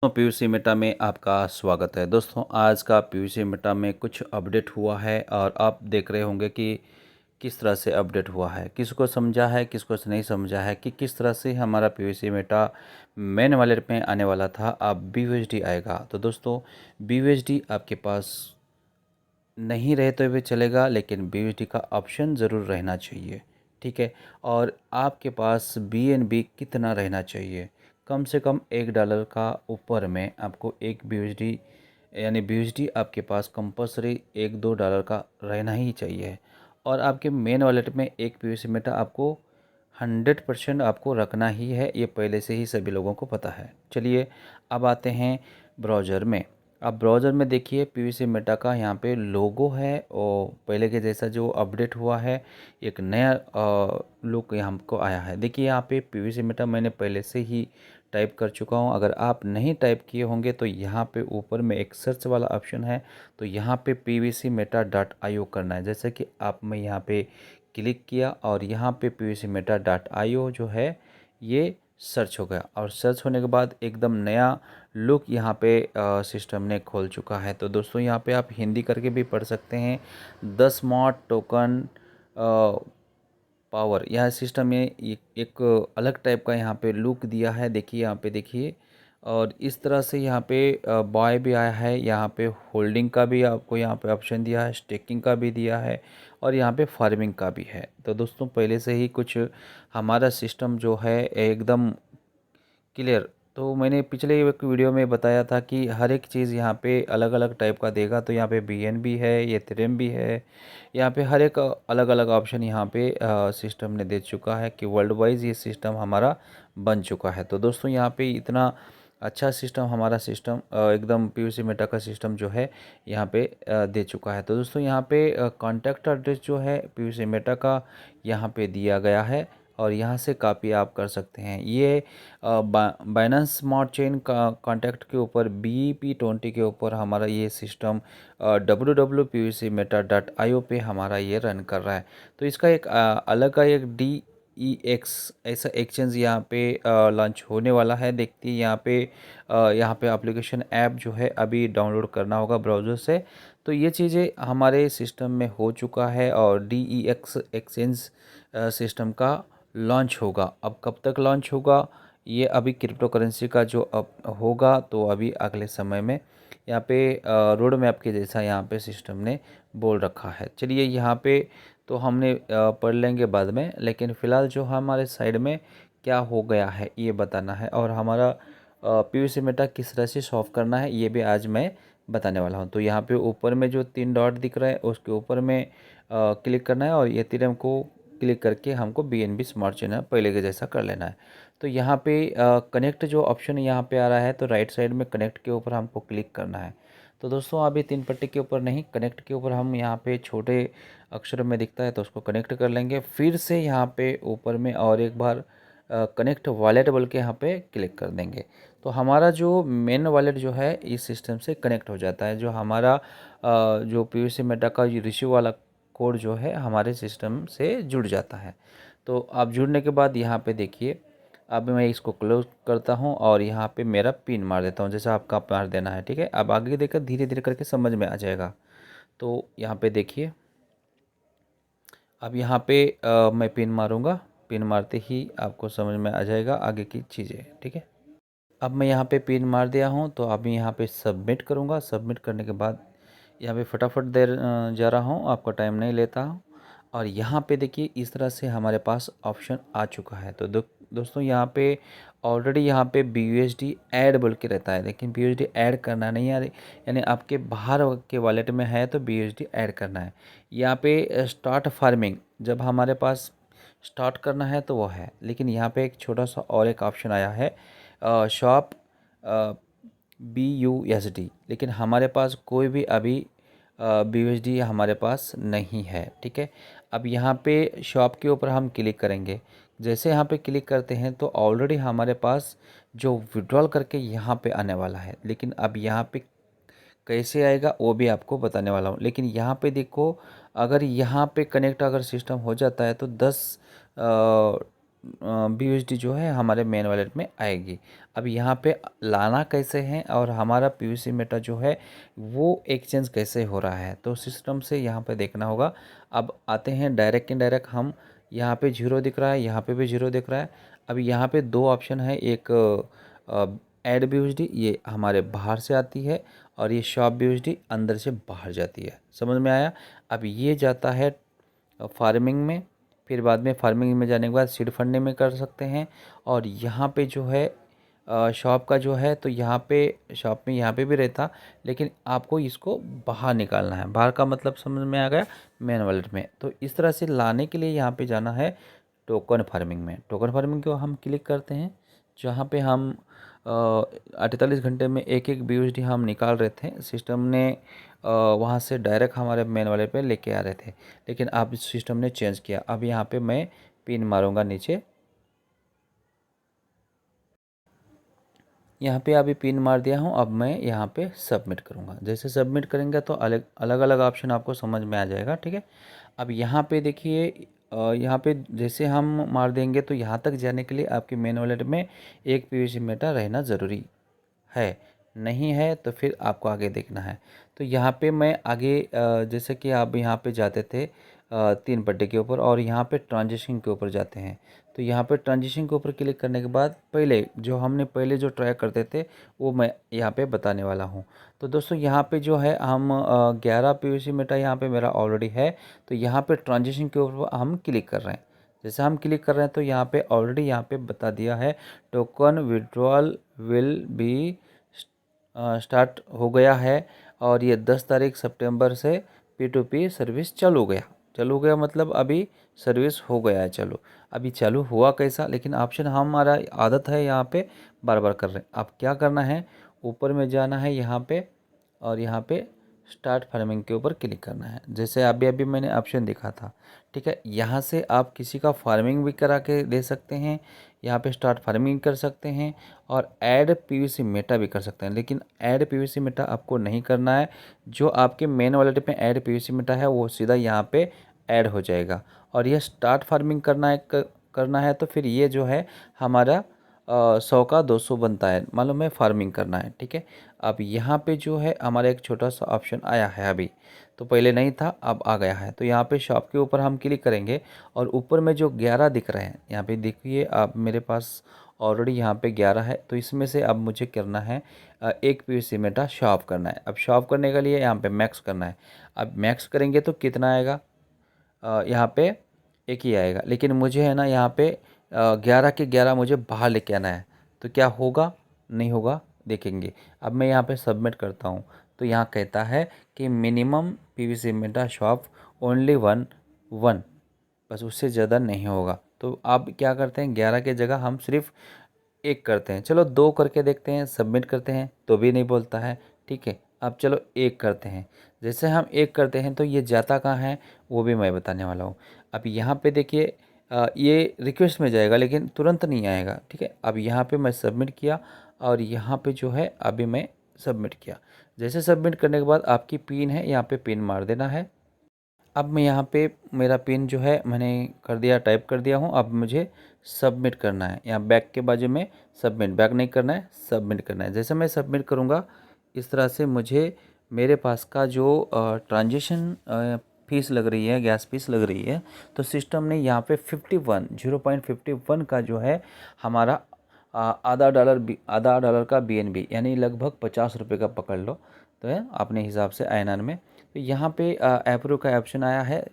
PUC Meta में आपका स्वागत है। दोस्तों, आज का पीयूसी मेटा में कुछ अपडेट हुआ है और आप देख रहे होंगे कि किस तरह से अपडेट हुआ है, किसको समझा है, किसको नहीं समझा है कि किस तरह से हमारा पीयूसी मेटा मेन वॉलेट में आने वाला था, अब बीयूएसडी आएगा। तो दोस्तों, बीयूएसडी आपके पास नहीं रहे तो भी चलेगा, लेकिन बीयूएसडी का ऑप्शन ज़रूर रहना चाहिए। ठीक है। और आपके पास बीएनबी कितना रहना चाहिए? कम से कम $1 का ऊपर में आपको एक बीयूएसडी यानी बीयूएसडी आपके पास कंपलसरी $1-2 का रहना ही चाहिए। और आपके मेन वॉलेट में एक पीयूसी मेटा आपको 100% आपको रखना ही है, ये पहले से ही सभी लोगों को पता है। चलिए, अब आते हैं ब्राउज़र में। आप ब्राउज़र में देखिए, पीवीसी मेटा का यहाँ पे लोगो है और पहले के जैसा जो अपडेट हुआ है, एक नया लुक यहाँ हमको आया है। देखिए, यहाँ पे पीवीसी मेटा मैंने पहले से ही टाइप कर चुका हूँ। अगर आप नहीं टाइप किए होंगे तो यहाँ पे ऊपर में एक सर्च वाला ऑप्शन है, तो यहाँ पे pvcmeta.io करना है। जैसे कि आप मैं यहाँ पे क्लिक किया और यहाँ पे pvcmeta.io जो है ये सर्च हो गया, और सर्च होने के बाद एकदम नया लुक यहाँ पे सिस्टम ने खोल चुका है। तो दोस्तों, यहाँ पे आप हिंदी करके भी पढ़ सकते हैं। 10 स्मार्ट टोकन पावर, यह सिस्टम में एक अलग टाइप का यहाँ पे लुक दिया है। देखिए, यहाँ पे देखिए, और इस तरह से यहाँ पे बाय भी आया है, यहाँ पे होल्डिंग का भी आपको यहाँ पे ऑप्शन दिया है, स्टेकिंग का भी दिया है, और यहाँ पे फार्मिंग का भी है। तो दोस्तों, पहले से ही कुछ हमारा सिस्टम जो है एकदम क्लियर। तो मैंने पिछले एक वीडियो में बताया था कि हर एक चीज़ यहाँ पे अलग अलग टाइप का देगा। तो यहाँ पे बीएनबी है, ये थ्रेम भी है, यहाँ पे हर एक अलग अलग ऑप्शन यहाँ पे सिस्टम ने दे चुका है कि वर्ल्ड वाइज ये सिस्टम हमारा बन चुका है। तो दोस्तों, यहाँ पे इतना अच्छा सिस्टम हमारा सिस्टम एकदम पीयूसी मेटा का सिस्टम जो है यहाँ पे दे चुका है। तो दोस्तों, यहाँ पे कॉन्टैक्ट एड्रेस जो है पीयूसी मेटा का यहाँ पे दिया गया है, और यहाँ से कॉपी आप कर सकते हैं। ये बाइनेंस स्मार्ट चेन का कॉन्टैक्ट के ऊपर BEP20 के ऊपर हमारा ये सिस्टम www.pvcmeta.io पे हमारा ये रन कर रहा है। तो इसका एक अलग का एक DEX ऐसा एक्सचेंज यहाँ पे लॉन्च होने वाला है। देखते हैं यहाँ पे एप्लीकेशन ऐप जो है अभी डाउनलोड करना होगा ब्राउज़र से। तो ये चीज़ें हमारे सिस्टम में हो चुका है, और DEX एक्सचेंज सिस्टम का लॉन्च होगा। अब कब तक लॉन्च होगा, ये अभी क्रिप्टो करेंसी का जो अब होगा, तो अभी अगले समय में यहाँ पे रोड मैप के जैसा यहाँ पे सिस्टम ने बोल रखा है। चलिए, यहाँ पे तो हमने पढ़ लेंगे बाद में, लेकिन फ़िलहाल जो हमारे साइड में क्या हो गया है ये बताना है, और हमारा पीयूसी मेटा किस तरह से सॉल्व करना है ये भी आज मैं बताने वाला हूँ। तो यहाँ पे ऊपर में जो 3 डॉट दिख रहा है उसके ऊपर में क्लिक करना है, और एथेरियम को क्लिक करके हमको BNB स्मार्ट चेन पहले के जैसा कर लेना है। तो यहाँ पे कनेक्ट जो ऑप्शन यहाँ पे आ रहा है, तो राइट साइड में कनेक्ट के ऊपर हमको क्लिक करना है। तो दोस्तों, अभी 3 पट्टी के ऊपर नहीं, कनेक्ट के ऊपर हम यहाँ पे छोटे अक्षरों में दिखता है तो उसको कनेक्ट कर लेंगे। फिर से यहाँ पे ऊपर में और एक बार कनेक्ट वॉलेट बोल के यहाँ पे क्लिक कर देंगे। तो हमारा जो मेन वॉलेट जो है इस सिस्टम से कनेक्ट हो जाता है। जो हमारा जो पीयूसी मेटा का रिसीव वाला कोड जो है हमारे सिस्टम से जुड़ जाता है। तो आप जुड़ने के बाद यहाँ पे देखिए, अब मैं इसको क्लोज करता हूँ और यहाँ पे मेरा पिन मार देता हूँ, जैसे आपका मार देना है। ठीक है, अब आगे देखकर धीरे धीरे करके समझ में आ जाएगा। तो यहाँ पे देखिए, अब यहाँ पे मैं पिन मारूँगा, पिन मारते ही आपको समझ में आ जाएगा आगे की चीज़ें। ठीक है, अब मैं यहाँ पे पिन मार दिया हूँ, तो अभी यहाँ पे सबमिट करूँगा। सबमिट करने के बाद यहाँ पे फटाफट देर जा रहा हूँ, आपका टाइम नहीं लेता हूँ। और यहाँ पे देखिए, इस तरह से हमारे पास ऑप्शन आ चुका है। तो दोस्तों, यहाँ पे ऑलरेडी यहाँ पे BUSD ऐड बोल के रहता है, लेकिन BUSD ऐड करना नहीं है, यानी आपके बाहर के वॉलेट में है तो BUSD ऐड करना है। यहाँ पे स्टार्ट फार्मिंग जब हमारे पास स्टार्ट करना है तो वो है, लेकिन यहाँ पे एक छोटा सा और एक ऑप्शन आया है, शॉप BUSD, लेकिन हमारे पास कोई भी अभी BUSD हमारे पास नहीं है। ठीक है, अब यहाँ पे शॉप के ऊपर हम क्लिक करेंगे। जैसे यहाँ पे क्लिक करते हैं तो ऑलरेडी हमारे पास जो विड्रॉल करके यहाँ पे आने वाला है, लेकिन अब यहाँ पे कैसे आएगा वो भी आपको बताने वाला हूँ। लेकिन यहाँ पे देखो, अगर यहाँ पे कनेक्ट अगर सिस्टम हो जाता है तो 10 BUSD जो है हमारे मेन वॉलेट में आएगी। अब यहाँ पे लाना कैसे है और हमारा PVC मेटा जो है वो एक्सचेंज कैसे हो रहा है, तो सिस्टम से यहाँ पे देखना होगा। अब आते हैं डायरेक्ट इनडायरेक्ट, हम यहाँ पे जीरो दिख रहा है, यहाँ पे भी जीरो दिख रहा है। अब यहाँ पे दो ऑप्शन है, एक ऐड BUSD ये हमारे बाहर से आती है और ये शॉप BUSD अंदर से बाहर जाती है। समझ में आया? अब ये जाता है फार्मिंग में, फिर बाद में फार्मिंग में जाने के बाद सीड फंडिंग में कर सकते हैं। और यहाँ पे जो है शॉप का जो है, तो यहाँ पे शॉप में यहाँ पे भी रहता, लेकिन आपको इसको बाहर निकालना है। बाहर का मतलब समझ में आ गया, मेन वॉलेट में। तो इस तरह से लाने के लिए यहाँ पे जाना है टोकन फार्मिंग में। टोकन फार्मिंग को हम क्लिक करते हैं, जहाँ पे हम 48 घंटे में एक एक BUSD हम निकाल रहे थे। सिस्टम ने वहाँ से डायरेक्ट हमारे मेन वाले पे लेके आ रहे थे, लेकिन अब सिस्टम ने चेंज किया। अब यहाँ पे मैं पिन मारूंगा नीचे, यहाँ पे अभी पिन मार दिया हूँ। अब मैं यहाँ पे सबमिट करूँगा। जैसे सबमिट करेंगे तो अलग अलग अलग ऑप्शन आपको समझ में आ जाएगा, ठीक है। अब यहाँ पे देखिए, यहाँ पे जैसे हम मार देंगे तो यहाँ तक जाने के लिए आपके मेन वॉलेट में एक PVC मेटा रहना ज़रूरी है। नहीं है तो फिर आपको आगे देखना है। तो यहाँ पे मैं आगे जैसे कि आप यहाँ पे जाते थे 3 पट्टे के ऊपर और यहाँ पे ट्रांजिशन के ऊपर जाते हैं। तो यहाँ पे ट्रांजिशन के ऊपर क्लिक करने के बाद पहले जो हमने पहले जो ट्राई करते थे वो मैं यहाँ पे बताने वाला हूँ। तो दोस्तों यहाँ पे जो है हम 11 PVC मेटा यहाँ पे मेरा ऑलरेडी है। तो यहाँ पे ट्रांजिशन के ऊपर हम क्लिक कर रहे हैं। जैसे हम क्लिक कर रहे हैं तो यहाँ पे ऑलरेडी यहाँ पे बता दिया है, token withdrawal will be start हो गया है। और ये 10 तारीख सितंबर से P2P सर्विस चालू गया मतलब अभी सर्विस हो गया है। चलो अभी चालू हुआ कैसा, लेकिन ऑप्शन हमारा आदत है यहाँ पे बार बार कर रहे हैं। अब क्या करना है, ऊपर में जाना है यहाँ पे और यहाँ पे स्टार्ट फार्मिंग के ऊपर क्लिक करना है। जैसे अभी अभी मैंने ऑप्शन दिखा था, ठीक है। यहाँ से आप किसी का फार्मिंग भी करा के दे सकते हैं, यहाँ पे स्टार्ट फार्मिंग कर सकते हैं और ऐड PVC मेटा भी कर सकते हैं। लेकिन ऐड PVC मेटा आपको नहीं करना है। जो आपके मेन वॉलेट में ऐड PVC मेटा है वो सीधा यहाँ पे ऐड हो जाएगा। और यह स्टार्ट फार्मिंग करना है तो फिर ये जो है हमारा 100 का 200 बनता है, मालूम है, फार्मिंग करना है, ठीक है। अब यहाँ पे जो है हमारा एक छोटा सा ऑप्शन आया है अभी, तो पहले नहीं था अब आ गया है। तो यहाँ पे शॉप के ऊपर हम क्लिक करेंगे और ऊपर में जो 11 दिख रहे हैं यहाँ पे देखिए आप, मेरे पास ऑलरेडी यहाँ पे 11 है। तो इसमें से अब मुझे करना है एक PVC मेटा शॉप करना है। अब शॉप करने के लिए यहाँ पे मैक्स करना है। अब मैक्स करेंगे तो कितना आएगा, यहाँ पे एक ही आएगा, लेकिन मुझे है ना यहाँ पे 11 के 11 मुझे बाहर लेके आना है। तो क्या होगा, नहीं होगा, देखेंगे। अब मैं यहाँ पे सबमिट करता हूँ तो यहाँ कहता है कि minimum PVC Meta shop only one, बस उससे ज़्यादा नहीं होगा। तो आप क्या करते हैं, 11 के जगह हम सिर्फ एक करते हैं। चलो 2 करके देखते हैं, सबमिट करते हैं तो भी नहीं बोलता है, ठीक है। अब चलो 1 करते हैं। जैसे हम 1 करते हैं तो ये जाता कहाँ है वो भी मैं बताने वाला हूँ। अब यहाँ पे देखिए ये रिक्वेस्ट में जाएगा लेकिन तुरंत नहीं आएगा, ठीक है। अब यहाँ पे मैं सबमिट किया और यहाँ पे जो है अभी मैं सबमिट किया। जैसे सबमिट करने के बाद आपकी पिन है, यहाँ पे पिन मार देना है। अब मैं यहाँ पे मेरा पिन जो है मैंने कर दिया, टाइप कर दिया हूँ। अब मुझे सबमिट करना है, यहाँ बैक के बाजू में सबमिट, बैक नहीं करना है, सबमिट करना है। जैसे मैं सबमिट करूँगा इस तरह से मुझे मेरे पास का जो ट्रांजेक्शन फीस लग रही है, गैस फीस लग रही है, तो सिस्टम ने यहाँ पे 0.51 का जो है हमारा आधा डॉलर का BNB यानी लगभग 50 रुपये का पकड़ लो, तो है अपने हिसाब से INR में। तो यहाँ पे अप्रूव का ऑप्शन आया है।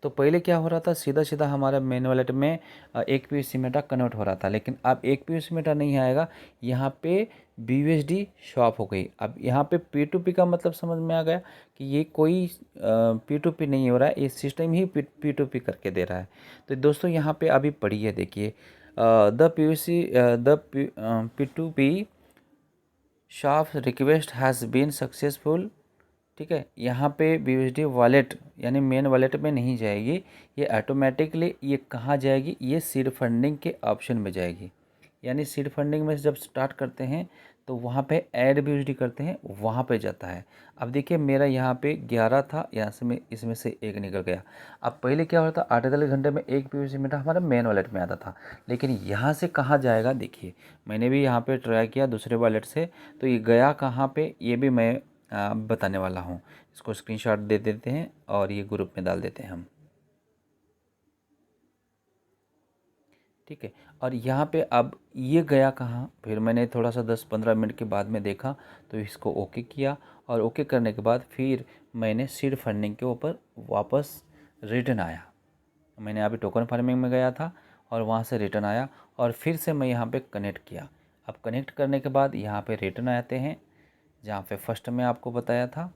तो पहले क्या हो रहा था, सीधा सीधा हमारा मेन वॉलेट में एक PVC मेटा कन्वर्ट हो रहा था, लेकिन अब एक PVC मेटा नहीं आएगा, यहाँ पे BUSD शॉप हो गई। अब यहाँ पे P2P का मतलब समझ में आ गया कि ये कोई P2P नहीं हो रहा है, ये सिस्टम ही P2P करके दे रहा है। तो दोस्तों यहाँ पे अभी पढ़िए, देखिए the P2P shop request has been successful, ठीक है। यहाँ पे BUSD वॉलेट यानी मेन वॉलेट में नहीं जाएगी, ये ऑटोमेटिकली ये कहाँ जाएगी, ये सीड फंडिंग के ऑप्शन में जाएगी। यानी सीड फंडिंग में जब स्टार्ट करते हैं तो वहाँ पे ऐड BUSD करते हैं, वहाँ पे जाता है। अब देखिए मेरा यहाँ पे 11 था, यहाँ से मैं इसमें से एक निकल गया। अब पहले क्या होता था, 48 घंटे में एक BUSD मेरा हमारा मेन वॉलेट में आता था, लेकिन यहाँ से कहाँ जाएगा देखिए। मैंने भी यहाँ पे ट्राई किया दूसरे वॉलेट से, तो ये गया कहाँ पे ये भी मैं बताने वाला हूँ। इसको स्क्रीनशॉट दे देते हैं और ये ग्रुप में डाल देते हैं हम, ठीक है। और यहाँ पे अब ये गया कहाँ, फिर मैंने थोड़ा सा 10-15 मिनट के बाद में देखा, तो इसको ओके किया, और ओके करने के बाद फिर मैंने सीड फंडिंग के ऊपर वापस रिटर्न आया। मैंने अभी टोकन फार्मिंग में गया था और वहाँ से रिटर्न आया, और फिर से मैं यहाँ पे कनेक्ट किया। अब कनेक्ट करने के बाद यहाँ पे रिटर्न आते हैं, जहाँ पे फर्स्ट में आपको बताया था।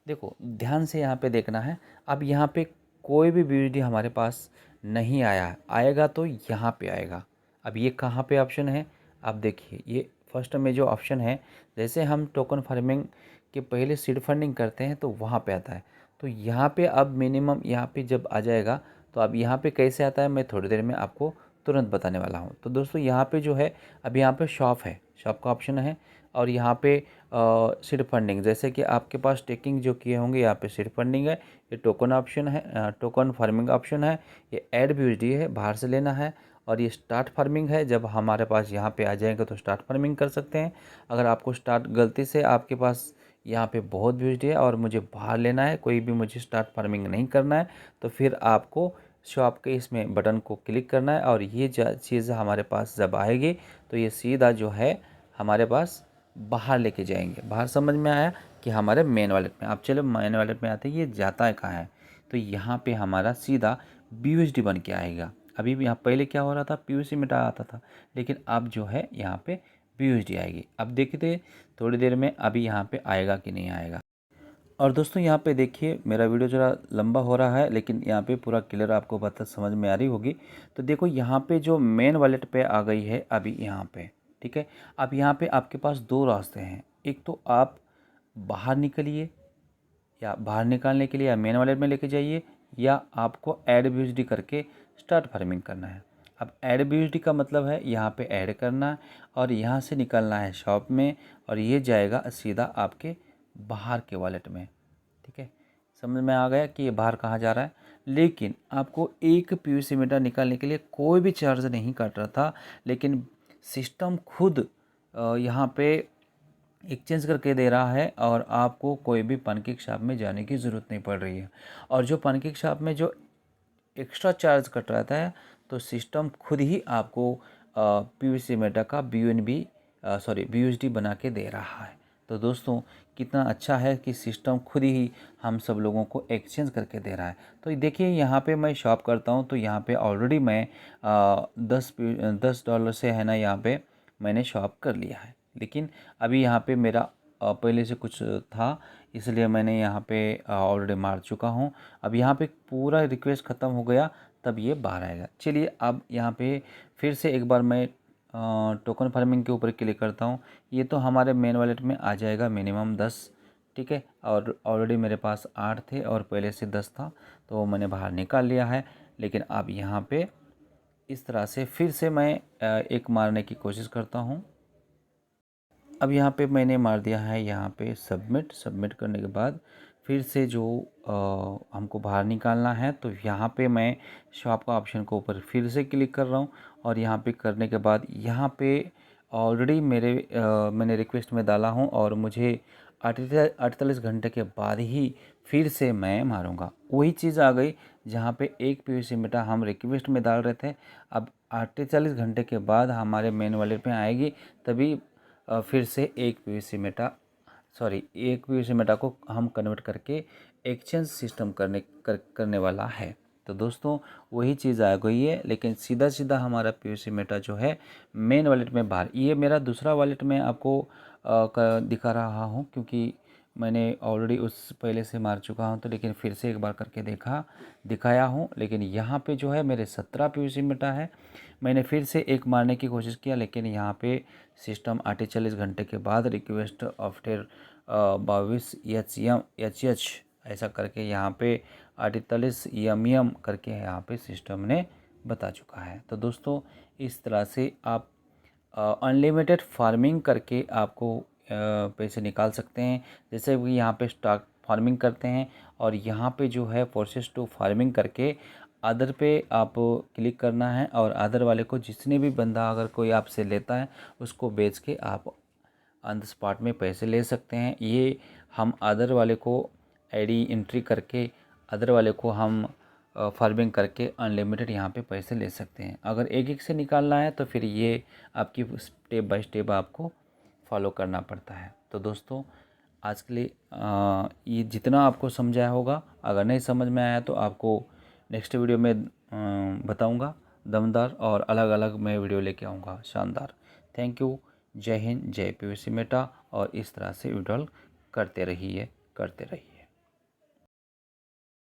देखो ध्यान से यहाँ पे देखना है। अब यहाँ पे कोई भी BUSD हमारे पास नहीं आया है, आएगा तो यहाँ पे आएगा। अब ये कहाँ पे ऑप्शन है, आप देखिए ये फर्स्ट में जो ऑप्शन है, जैसे हम टोकन फार्मिंग के पहले सीड फंडिंग करते हैं तो वहाँ पे आता है। तो यहाँ पे अब मिनिमम यहाँ पे जब आ जाएगा, तो अब यहाँ पे कैसे आता है मैं थोड़ी देर में आपको तुरंत बताने वाला हूँ। तो दोस्तों यहाँ पे जो है, अब यहाँ पे शॉप है, शॉप का ऑप्शन है, और यहाँ पे सीड फंडिंग, जैसे कि आपके पास स्टेकिंग जो किए होंगे यहाँ पे सीड फंडिंग है, ये टोकन ऑप्शन है, टोकन फार्मिंग ऑप्शन है, ये ऐड BUSD है, बाहर से लेना है, और ये स्टार्ट फार्मिंग है। जब हमारे पास यहाँ पे आ जाएगा तो स्टार्ट फार्मिंग कर सकते हैं। अगर आपको स्टार्ट गलती से आपके पास यहाँ पे बहुत BUSD है और मुझे बाहर लेना है, कोई भी मुझे स्टार्ट फार्मिंग नहीं करना है, तो फिर आपको शॉप के इसमें बटन को क्लिक करना है, और ये चीज़ हमारे पास जब आएगी तो ये सीधा जो है हमारे पास बाहर लेके जाएंगे। बाहर समझ में आया कि हमारे मेन वॉलेट में। आप चलो मेन वॉलेट में आते हैं, ये जाता है कहाँ है, तो यहाँ पे हमारा सीधा BUSD बन के आएगा। अभी भी यहाँ पहले क्या हो रहा था, PUC मिटा आता था, लेकिन अब जो है यहाँ पे BUSD आएगी। अब देखते थोड़ी देर में अभी यहाँ पे आएगा कि नहीं आएगा। और दोस्तों यहाँ पे देखिए मेरा वीडियो ज़रा लंबा हो रहा है, लेकिन यहाँ पे पूरा क्लियर आपको बात समझ में आ रही होगी। तो देखो यहाँ पे जो मेन वॉलेट पे आ गई है अभी यहाँ पे, ठीक है। अब यहाँ पे आपके पास दो रास्ते हैं, एक तो आप बाहर निकलिए, या बाहर निकालने के लिए या मेन वॉलेट में लेके जाइए, या आपको ऐड BUSD करके स्टार्ट फार्मिंग करना है। अब ऐड BUSD का मतलब है यहाँ पे ऐड करना, और यहाँ से निकालना है शॉप में, और ये जाएगा सीधा आपके बाहर के वॉलेट में, ठीक है। समझ में आ गया कि ये बाहर कहाँ जा रहा है। लेकिन आपको एक PUC मीटर निकालने के लिए कोई भी चार्ज नहीं काट रहा था, लेकिन सिस्टम खुद यहाँ पे एक्सचेंज करके दे रहा है, और आपको कोई भी पैनकेक शॉप में जाने की ज़रूरत नहीं पड़ रही है। और जो पैनकेक शॉप में जो एक्स्ट्रा चार्ज कट रहा था, तो सिस्टम खुद ही आपको PVC मेटा का BUSD बना के दे रहा है। तो दोस्तों कितना अच्छा है कि सिस्टम खुद ही हम सब लोगों को एक्सचेंज करके दे रहा है। तो देखिए यहाँ पे मैं शॉप करता हूँ, तो यहाँ पे ऑलरेडी मैं 10 डॉलर से है ना, यहाँ पे मैंने शॉप कर लिया है। लेकिन अभी यहाँ पे मेरा पहले से कुछ था, इसलिए मैंने यहाँ पे ऑलरेडी मार चुका हूँ। अब यहाँ पे पूरा रिक्वेस्ट ख़त्म हो गया, तब ये बाहर आएगा। चलिए अब यहाँ पे फिर से एक बार मैं टोकन फार्मिंग के ऊपर क्लिक करता हूँ। ये तो हमारे मेन वॉलेट में आ जाएगा मिनिमम 10, ठीक है। और ऑलरेडी मेरे पास 8 थे और पहले से 10 था, तो वो मैंने बाहर निकाल लिया है। लेकिन अब यहाँ पे इस तरह से फिर से मैं एक मारने की कोशिश करता हूँ। अब यहाँ पे मैंने मार दिया है यहाँ पे सबमिट करने के बाद फिर से जो हमको बाहर निकालना है, तो यहाँ पे मैं शॉप का ऑप्शन को ऊपर फिर से क्लिक कर रहा हूँ, और यहाँ पे करने के बाद यहाँ पे ऑलरेडी मैंने रिक्वेस्ट में डाला हूँ, और मुझे 48 घंटे के बाद ही फिर से मैं मारूंगा। वही चीज़ आ गई जहाँ पे एक PVC मेटा हम रिक्वेस्ट में डाल रहे थे, अब 48 घंटे के बाद हमारे मेन वॉलेट में आएगी, तभी फिर से एक PVC मेटा को हम कन्वर्ट करके एक्सचेंज सिस्टम करने वाला है। तो दोस्तों वही चीज़ आ गई है, लेकिन सीधा सीधा हमारा PVC मेटा जो है मेन वॉलेट में बाहर। ये मेरा दूसरा वॉलेट में आपको दिखा रहा हूँ, क्योंकि मैंने ऑलरेडी उस पहले से मार चुका हूँ, तो लेकिन फिर से एक बार करके दिखाया हूँ। लेकिन यहाँ पे जो है मेरे 17 PVC मेटा है। मैंने फिर से एक मारने की कोशिश किया, लेकिन यहाँ पे सिस्टम 48 घंटे के बाद रिक्वेस्ट आफ्टर 22 HH ऐसा करके यहाँ पे 48 MM करके यहाँ पे सिस्टम ने बता चुका है। तो दोस्तों इस तरह से आप अनलिमिटेड फार्मिंग करके आपको पैसे निकाल सकते हैं। जैसे कि यहाँ पे स्टॉक फार्मिंग करते हैं और यहाँ पे जो है प्रोसेस टू फार्मिंग करके अदर पे आप क्लिक करना है और अदर वाले को जितने भी बंदा अगर कोई आपसे लेता है उसको बेच के आप ऑन द स्पॉट में पैसे ले सकते हैं। ये हम अदर वाले को आईडी एंट्री करके अदर वाले को हम फार्मिंग करके अनलिमिटेड यहाँ पे पैसे ले सकते हैं। अगर एक एक से निकालना है तो फिर ये आपकी स्टेप बाय स्टेप आपको फॉलो करना पड़ता है। तो दोस्तों आज के लिए ये जितना आपको समझाया होगा, अगर नहीं समझ में आया तो आपको नेक्स्ट वीडियो में बताऊंगा। दमदार और अलग अलग मैं वीडियो लेके आऊँगा शानदार। Thank you. जय हिंद, जय पीवीसी मेटा। और इस तरह से विड्रॉल करते रहिए।